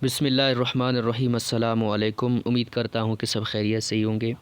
बिस्मिल्लाहिर्रहमानिर्रहीम। अस्सलामु अलैकुम। उम्मीद करता हूँ कि सब खैरियत से ही होंगे।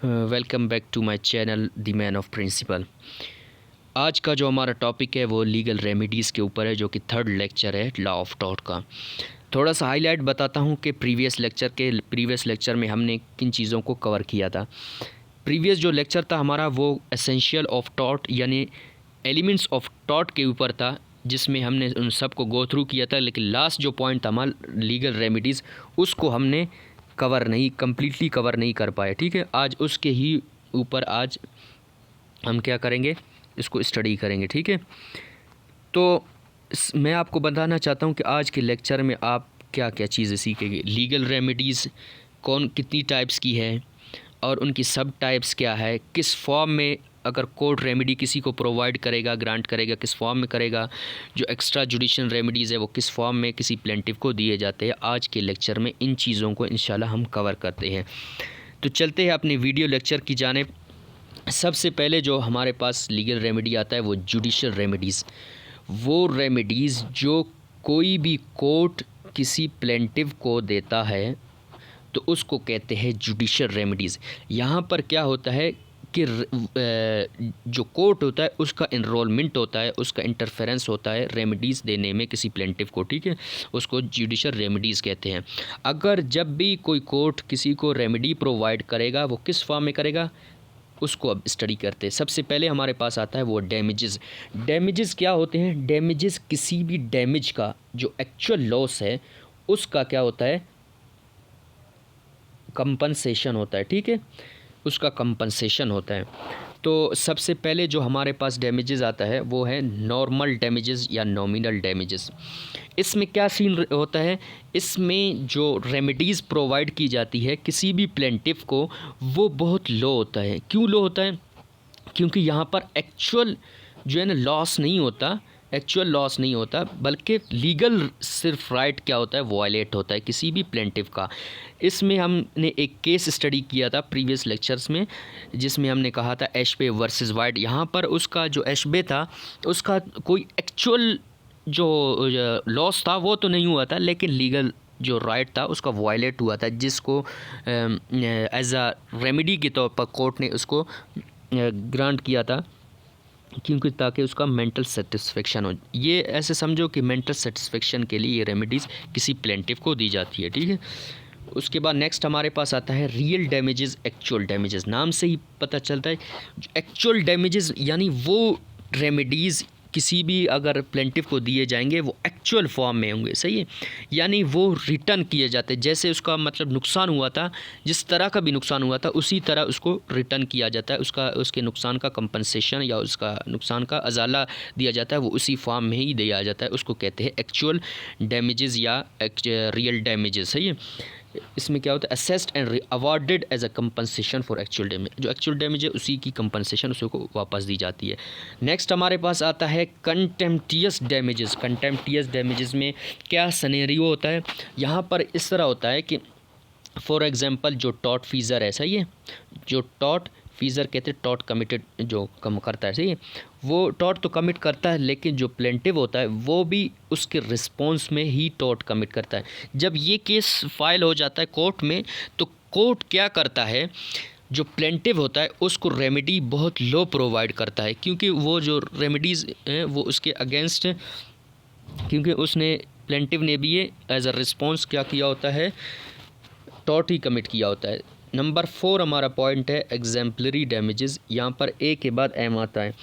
Welcome back to my channel the man of principle. आज का जो हमारा टॉपिक है वो लीगल रेमेडीज़ के ऊपर है, जो कि थर्ड लेक्चर है लॉ ऑफ टॉर्ट का। थोड़ा सा हाईलाइट बताता हूँ कि प्रीवियस लेक्चर में हमने किन चीज़ों को कवर किया था। प्रीवियस जो लेक्चर था हमारा वो एसेंशियल ऑफ टॉर्ट यानी एलिमेंट्स ऑफ टॉर्ट के ऊपर था, जिसमें हमने उन सब को गो थ्रू किया था। लेकिन लास्ट जो पॉइंट था हमारा लीगल रेमेडीज़, उसको हमने कम्प्लीटली कवर नहीं कर पाए। ठीक है, आज उसके ही ऊपर आज हम क्या करेंगे, इसको स्टडी करेंगे। ठीक है, तो मैं आपको बताना चाहता हूँ कि आज के लेक्चर में आप क्या क्या चीज़ें सीखेंगे। लीगल रेमेडीज़ कितनी टाइप्स की है और उनकी सब टाइप्स क्या है, किस फॉर्म में अगर कोर्ट रेमेडी किसी को प्रोवाइड करेगा, ग्रांट करेगा, किस फॉर्म में करेगा। जो एक्स्ट्रा जुडिशल रेमेडीज़ है वो किस फॉर्म में किसी प्लेंटिफ को दिए जाते हैं। आज के लेक्चर में इन चीज़ों को इंशाल्लाह हम कवर करते हैं। तो चलते हैं अपने वीडियो लेक्चर की जानिब। सबसे पहले जो हमारे पास लीगल रेमेडी आता है वो जुडिशल रेमेडीज़। वो रेमेडीज़ जो कोई भी कोर्ट किसी प्लेंटिफ को देता है तो उसको कहते हैं जुडिशल रेमेडीज़। यहाँ पर क्या होता है कि जो कोर्ट होता है उसका इनरोलमेंट होता है, उसका इंटरफेरेंस होता है रेमेडीज़ देने में किसी प्लेंटिफ को। ठीक है, उसको जुडिशल रेमेडीज़ कहते हैं। अगर जब भी कोई कोर्ट किसी को रेमेडी प्रोवाइड करेगा वो किस फॉर्म में करेगा, उसको अब स्टडी करते हैं। सबसे पहले हमारे पास आता है वो डैमेजेस। डैमेजेस क्या होते हैं? डैमेजेस किसी भी डैमेज का जो एक्चुअल लॉस है उसका क्या होता है, कंपनसेशन होता है। ठीक है, उसका कंपनसेशन होता है। तो सबसे पहले जो हमारे पास डैमेजेस आता है वो है नॉर्मल डैमेजेस या नॉमिनल डैमेजेस। इसमें क्या सीन होता है, इसमें जो रेमेडीज़ प्रोवाइड की जाती है किसी भी प्लेंटिफ को वो बहुत लो होता है। क्यों लो होता है? क्योंकि यहाँ पर एक्चुअल जो है ना लॉस नहीं होता, बल्कि लीगल सिर्फ राइट क्या होता है, वायलेट होता है किसी भी प्लेंटिफ का। इसमें हमने एक केस स्टडी किया था प्रीवियस लेक्चर्स में, जिसमें हमने कहा था एशबे वर्सेस वाइट। यहाँ पर उसका जो एशबे था उसका कोई एक्चुअल जो लॉस था वो तो नहीं हुआ था, लेकिन लीगल जो राइट था उसका वायलेट हुआ था, जिसको एज अ रेमेडी के तौर पर कोर्ट ने उसको ग्रांट किया था, क्योंकि ताकि उसका मेंटल सेटिस्फेक्शन हो। ये ऐसे समझो कि मेंटल सेटिस्फेक्शन के लिए ये रेमेडीज़ किसी प्लेंटिफ को दी जाती है। ठीक है, उसके बाद नेक्स्ट हमारे पास आता है रियल डैमेजेस, एक्चुअल डैमेजेस। नाम से ही पता चलता है एक्चुअल डैमेजेस यानी वो रेमेडीज़ किसी भी अगर प्लेंटिफ को दिए जाएंगे वो एक्चुअल फॉर्म में होंगे। सही है, यानी वो रिटर्न किए जाते हैं। जैसे उसका मतलब नुकसान हुआ था, जिस तरह का भी नुकसान हुआ था उसी तरह उसको रिटर्न किया जाता है। उसके नुकसान का कंपनसेशन या उसका नुकसान का अजाला दिया जाता है, वो उसी फॉर्म में ही दिया जाता है। उसको कहते हैं एक्चुअल डैमेजेस या रियल डैमेजेस। सही है, इसमें क्या होता है, assessed and awarded as a compensation for actual damage. जो एक्चुअल डैमेज है उसी की कंपनसेशन उसको वापस दी जाती है। नेक्स्ट हमारे पास आता है कंटेम्प्टियस डैमेजेस। कंटेम्प्टियस डैमेजेस में क्या सनेरियो होता है, यहाँ पर इस तरह होता है कि फॉर एग्जांपल जो टॉर्ट फीज़र है, सही है, जो टॉर्ट फीज़र कहते हैं टॉर्ट कमिटेड जो कम करता है, सही है, वो टॉर्ट तो कमिट करता है, लेकिन जो प्लेंटिव होता है वो भी उसके रिस्पॉन्स में ही टॉर्ट कमिट करता है। जब ये केस फाइल हो जाता है कोर्ट में, तो कोर्ट क्या करता है, जो प्लेंटिव होता है उसको रेमेडी बहुत लो प्रोवाइड करता है, क्योंकि वो जो रेमेडीज़ हैं वो उसके अगेंस्ट, क्योंकि उसने प्लेंटिव ने भी ये एज अ रिस्पॉन्स क्या किया होता है, टॉर्ट ही कमिट किया होता है। नंबर 4 हमारा पॉइंट है एग्जाम्पलरी डैमेजेस। यहाँ पर ए के बाद एम आता है।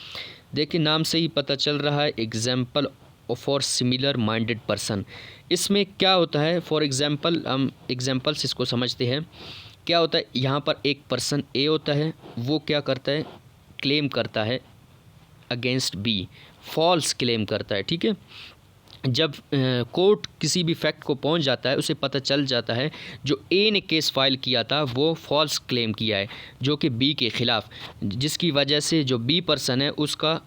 देखिए नाम से ही पता चल रहा है, example for similar minded person. इसमें क्या होता है, फॉर एग्जाम्पल हम एग्जाम्पल से इसको समझते हैं। क्या होता है, यहाँ पर एक पर्सन ए होता है, वो क्या करता है, क्लेम करता है अगेंस्ट बी, फॉल्स क्लेम करता है। ठीक है, जब कोर्ट किसी भी फैक्ट को पहुंच जाता है, उसे पता चल जाता है जो ए ने केस फाइल किया था वो फॉल्स क्लेम किया है जो कि बी के ख़िलाफ़, जिसकी वजह से जो बी पर्सन है उसका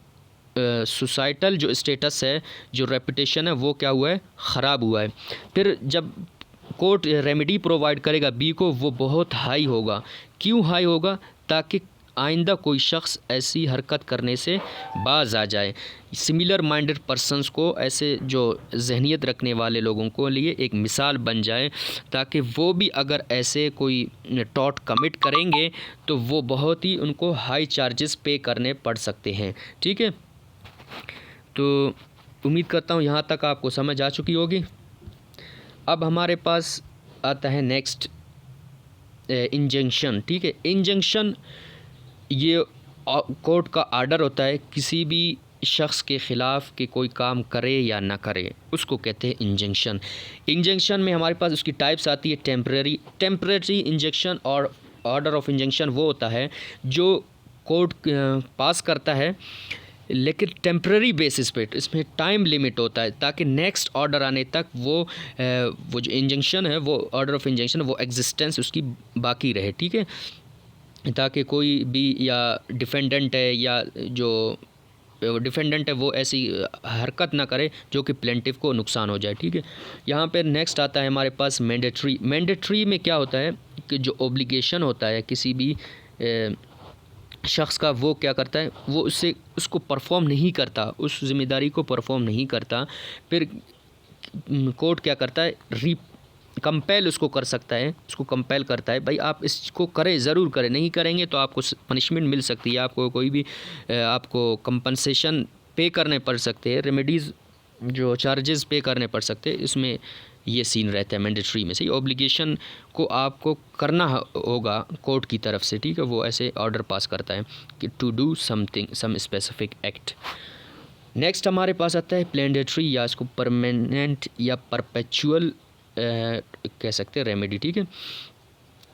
सोसाइटल जो स्टेटस है, जो रेपुटेशन है, वो क्या हुआ है, ख़राब हुआ है। फिर जब कोर्ट रेमेडी प्रोवाइड करेगा बी को, वो बहुत हाई होगा। क्यों हाई होगा? ताकि आइंदा कोई शख्स ऐसी हरकत करने से बाज आ जाए। सिमिलर माइंडेड पर्सनस को, ऐसे जो जहनीत रखने वाले लोगों को लिए एक मिसाल बन जाए, ताकि वो भी अगर ऐसे कोई टॉट कमिट करेंगे तो वो बहुत ही उनको हाई चार्जेस पे करने पड़ सकते हैं। ठीक है, तो उम्मीद करता हूँ यहाँ तक आपको समझ आ चुकी होगी। अब हमारे पास आता है नेक्स्ट इंजंक्शन। ठीक है, इंजंक्शन ये कोर्ट का आर्डर होता है किसी भी शख्स के ख़िलाफ़ कि कोई काम करे या ना करे, उसको कहते हैं इंजंक्शन। इंजंक्शन में हमारे पास उसकी टाइप्स आती है टेम्परेरी इंजंक्शन और ऑर्डर ऑफ इंजंक्शन वो होता है जो कोर्ट पास करता है लेकिन टेम्परेरी बेसिस पे, इसमें टाइम लिमिट होता है ताकि नेक्स्ट ऑर्डर आने तक वो जो इंजंक्शन है, वो ऑर्डर ऑफ इंजंक्शन, वो एग्जिस्टेंस उसकी बाकी रहे। ठीक है, ताकि कोई भी या डिफेंडेंट है या जो डिफेंडेंट है वो ऐसी हरकत ना करे जो कि प्लेंटिफ को नुकसान हो जाए। ठीक है, यहाँ पर नेक्स्ट आता है हमारे पास मैंडेटरी। मैंडेटरी में क्या होता है कि जो ऑब्लिगेशन होता है किसी भी शख्स का, वो क्या करता है, वो उसको परफॉर्म नहीं करता, उस ज़िम्मेदारी को परफॉर्म नहीं करता, फिर कोर्ट क्या करता है, कंपेल उसको कर सकता है, उसको कंपेल करता है, भाई आप इसको करें, ज़रूर करें, नहीं करेंगे तो आपको पनिशमेंट मिल सकती है, आपको कोई भी आपको कंपनसेशन पे करने पड़ सकते हैं, रेमेडीज़ जो चार्जेस पे करने पड़ सकते हैं। इसमें ये सीन रहता है मैंडेटरी में से। ऑब्लिगेशन को आपको करना होगा कोर्ट की तरफ से। ठीक है, वो ऐसे ऑर्डर पास करता है कि to do something, some specific act. Next हमारे पास आता है प्लेंडेटरी, या इसको परमानेंट या परपेचुअल कह सकते हैं रेमेडी। ठीक है,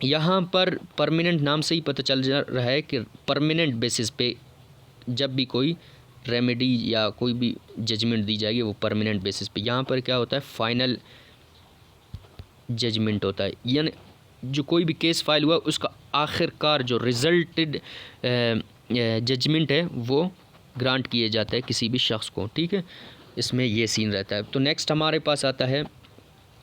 यहाँ पर परमानेंट नाम से ही पता चल रहा है कि परमानेंट बेसिस पे जब भी कोई रेमेडी या कोई भी जजमेंट दी जाएगी वो परमानेंट बेसिस पे। यहाँ पर क्या होता है, फाइनल जजमेंट होता है, यानी जो कोई भी केस फाइल हुआ उसका आखिरकार जो रिजल्टेड जजमेंट है वो ग्रांट किए जाता है किसी भी शख्स को। ठीक है, इसमें ये सीन रहता है। तो नेक्स्ट हमारे पास आता है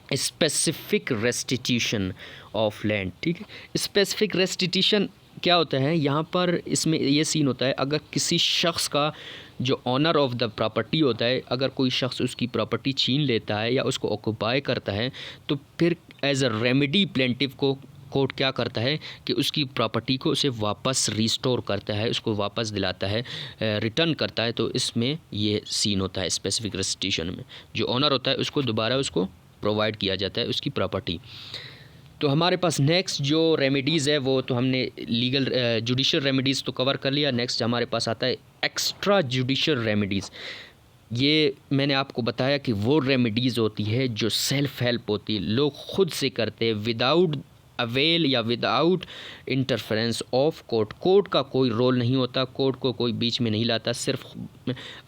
स्पेसिफिक रेस्टिट्यूशन ऑफ लैंड। ठीक है, स्पेसिफिक रेस्टिट्यूशन क्या होता है, यहाँ पर इसमें ये सीन होता है, अगर किसी शख्स का जो ऑनर ऑफ द प्रॉपर्टी होता है, अगर कोई शख्स उसकी प्रॉपर्टी छीन लेता है या उसको ऑक्यूपाई करता है, तो फिर एज अ रेमेडी प्लेंटिफ को कोर्ट क्या करता है कि उसकी प्रॉपर्टी को उसे वापस रिस्टोर करता है, उसको वापस दिलाता है, रिटर्न करता है। तो इसमें ये सीन होता है स्पेसिफिक रेस्टिट्यूशन में, जो ऑनर होता है उसको दोबारा उसको प्रोवाइड किया जाता है उसकी प्रॉपर्टी। तो हमारे पास नेक्स्ट जो रेमेडीज़ है वो तो हमने लीगल जुडिशल रेमेडीज़ तो कवर कर लिया। नेक्स्ट हमारे पास आता है एक्स्ट्रा जुडिशल रेमेडीज़। ये मैंने आपको बताया कि वो रेमेडीज़ होती है जो सेल्फ हेल्प होती है, लोग खुद से करते हैं विदाउट अवेल या without interference of court. Court का कोई रोल नहीं होता, कोर्ट को कोई बीच में नहीं लाता, सिर्फ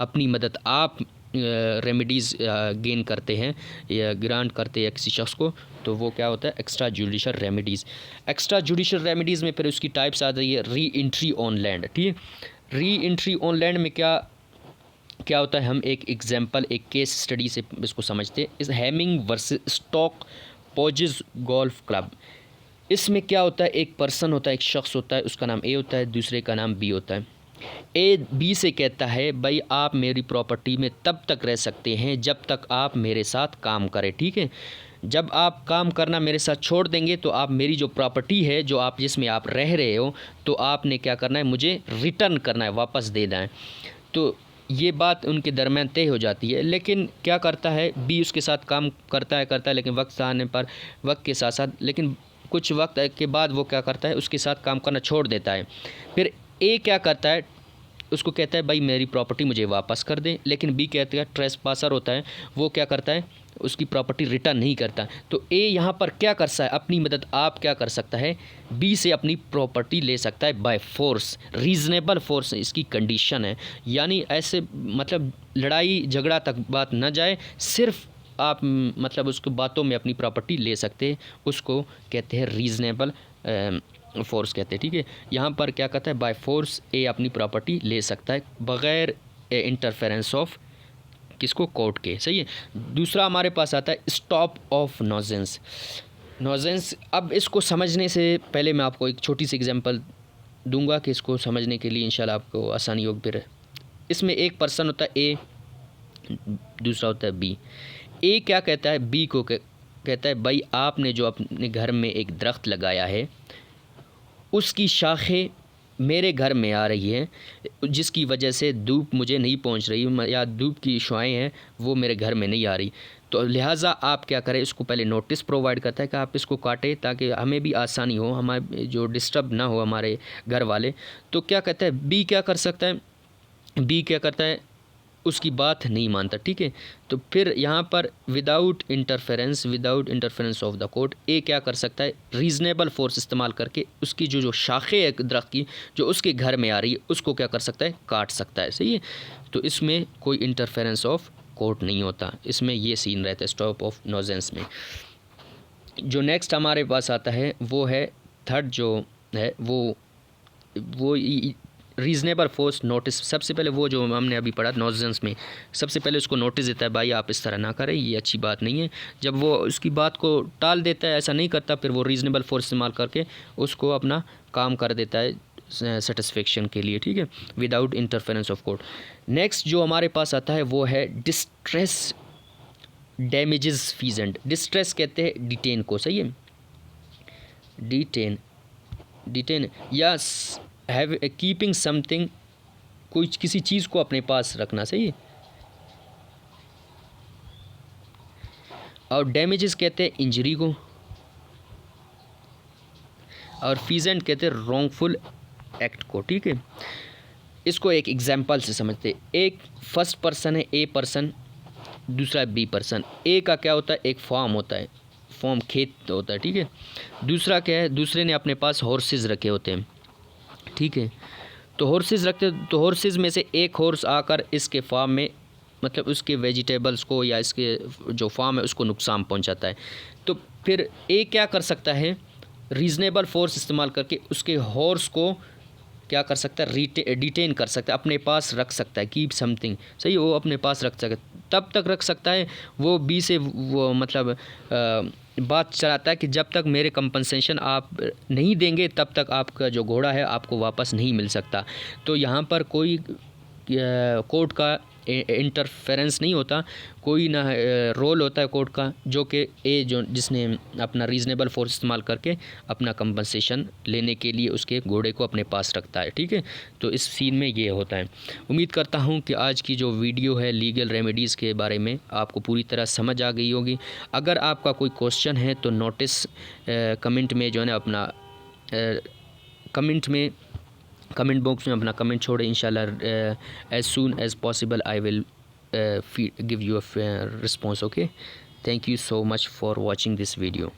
अपनी मदद आप रेमेडीज़ गेन करते हैं या ग्रांट करते हैं किसी शख्स को, तो वो क्या होता है extra judicial remedies. Extra judicial remedies में फिर उसकी टाइप्स आ रही है री एंट्री ऑन लैंड। ठीक है, री एंट्री ऑन लैंड में क्या होता है, हम एक एग्जांपल, एक केस स्टडी से इसको समझते हैं। इस Hemming versus Stoke Poges golf club. इसमें क्या होता है, एक पर्सन होता है, एक शख्स होता है, उसका नाम ए होता है, दूसरे का नाम बी होता है। ए बी से कहता है भाई आप मेरी प्रॉपर्टी में तब तक रह सकते हैं जब तक आप मेरे साथ काम करें। ठीक है, जब आप काम करना मेरे साथ छोड़ देंगे तो आप मेरी जो प्रॉपर्टी है जो आप जिसमें आप रह रहे हो, तो आपने क्या करना है, मुझे रिटर्न करना है, वापस देना है। तो ये बात उनके दरमियान तय हो जाती है। लेकिन क्या करता है, बी उसके साथ काम करता है लेकिन वक्त आने पर, वक्त के साथ साथ, लेकिन कुछ वक्त के बाद वो क्या करता है, उसके साथ काम करना छोड़ देता है। फिर ए क्या करता है, उसको कहता है भाई मेरी प्रॉपर्टी मुझे वापस कर दे, लेकिन बी कहता है ट्रेसपासर होता है, वो क्या करता है, उसकी प्रॉपर्टी रिटर्न नहीं करता। तो ए यहाँ पर क्या कर सकता है, अपनी मदद आप क्या कर सकता है, बी से अपनी प्रॉपर्टी ले सकता है बाय फोर्स, रीज़नेबल फोर्स इसकी कंडीशन है। यानी ऐसे मतलब लड़ाई झगड़ा तक बात न जाए, सिर्फ आप मतलब उसको बातों में अपनी प्रॉपर्टी ले सकते हैं, उसको कहते हैं रीज़नेबल फोर्स कहते हैं। ठीक है, यहाँ पर क्या कहता है, बाय फोर्स ए अपनी प्रॉपर्टी ले सकता है बग़ैर इंटरफेरेंस ऑफ किसको, कोर्ट के। सही है। दूसरा हमारे पास आता है स्टॉप ऑफ नॉजेंस। अब इसको समझने से पहले मैं आपको एक छोटी सी एग्जांपल दूंगा कि इसको समझने के लिए इंशाल्लाह आपको आसानी होगी। फिर इसमें एक पर्सन होता है ए, दूसरा होता है बी। ए क्या कहता है बी को, कहता है भाई आपने जो अपने घर में एक दरख्त लगाया है उसकी शाखें मेरे घर में आ रही है, जिसकी वजह से धूप मुझे नहीं पहुंच रही या धूप की शुआएं हैं वो मेरे घर में नहीं आ रही। तो लिहाजा आप क्या करें, इसको पहले नोटिस प्रोवाइड करता है कि आप इसको काटें ताकि हमें भी आसानी हो, हमारे जो डिस्टर्ब ना हो हमारे घर वाले। तो क्या कहता है बी, क्या कर सकता है बी, क्या करता है उसकी बात नहीं मानता, ठीक है। तो फिर यहाँ पर without interference of the court ए क्या कर सकता है, रीज़नेबल फोर्स इस्तेमाल करके उसकी जो शाखें है दरख्त की जो उसके घर में आ रही है उसको क्या कर सकता है, काट सकता है, सही है। तो इसमें कोई इंटरफेरेंस ऑफ कोर्ट नहीं होता, इसमें ये सीन रहता है स्टॉप ऑफ नॉजेंस में। जो नेक्स्ट हमारे पास आता है वो है थर्ड जो है वो रीज़नेबल फोर्स नोटिस। सबसे पहले वो जो हमने अभी पढ़ा नॉजेंस में, सबसे पहले उसको नोटिस देता है भाई आप इस तरह ना करें, ये अच्छी बात नहीं है। जब वो उसकी बात को टाल देता है, ऐसा नहीं करता, फिर वो रीज़नेबल फोर्स इस्तेमाल करके उसको अपना काम कर देता है सेटिस्फेक्शन के लिए, ठीक है, without interference of court. Next जो हमारे पास आता है वो है डिस्ट्रेस डैमेजेस फीजेंट। डिस्ट्रेस कहते हैं डिटेन को, सही है, डिटेन या हैव कीपिंग समथिंग, कोई किसी चीज़ को अपने पास रखना, सही है। और डैमेजेस कहते हैं इंजरी को, और फीजेंट कहते हैं रॉन्गफुल एक्ट को, ठीक है। इसको एक एग्जांपल से समझते हैं। एक फर्स्ट पर्सन है ए पर्सन, दूसरा बी पर्सन। ए का क्या होता है, एक फार्म होता है, फार्म खेत होता है, ठीक है। दूसरा क्या है, दूसरे ने अपने पास हॉर्सेस रखे होते हैं, ठीक है। तो हॉर्सेस रखते, तो हॉर्सेस में से एक हॉर्स आकर इसके फार्म में, मतलब उसके वेजिटेबल्स को या इसके जो फार्म है उसको नुकसान पहुंचाता है। तो फिर ए क्या कर सकता है, रीज़नेबल फोर्स इस्तेमाल करके उसके हॉर्स को क्या कर सकता है, डिटेन कर सकता है, अपने पास रख सकता है, कीप समथिंग, सही, वो अपने पास रख सकता है। तब तक रख सकता है वो बी से वो मतलब बात चलाता है कि जब तक मेरे कंपनसेशन आप नहीं देंगे तब तक आपका जो घोड़ा है आपको वापस नहीं मिल सकता। तो यहाँ पर कोई कोर्ट का इंटरफेरेंस नहीं होता, कोई ना रोल होता है कोर्ट का, जो कि ए जो जिसने अपना रीज़नेबल फोर्स इस्तेमाल करके अपना कंपनसेशन लेने के लिए उसके घोड़े को अपने पास रखता है, ठीक है। तो इस सीन में ये होता है। उम्मीद करता हूँ कि आज की जो वीडियो है लीगल रेमेडीज़ के बारे में आपको पूरी तरह समझ आ गई होगी। अगर आपका कोई क्वेश्चन है तो नोटिस कमेंट में जो है ना अपना कमेंट बॉक्स में अपना कमेंट छोड़े, इंशाल्लाह as soon as possible I will give you a response. Okay, thank you so much for watching this video.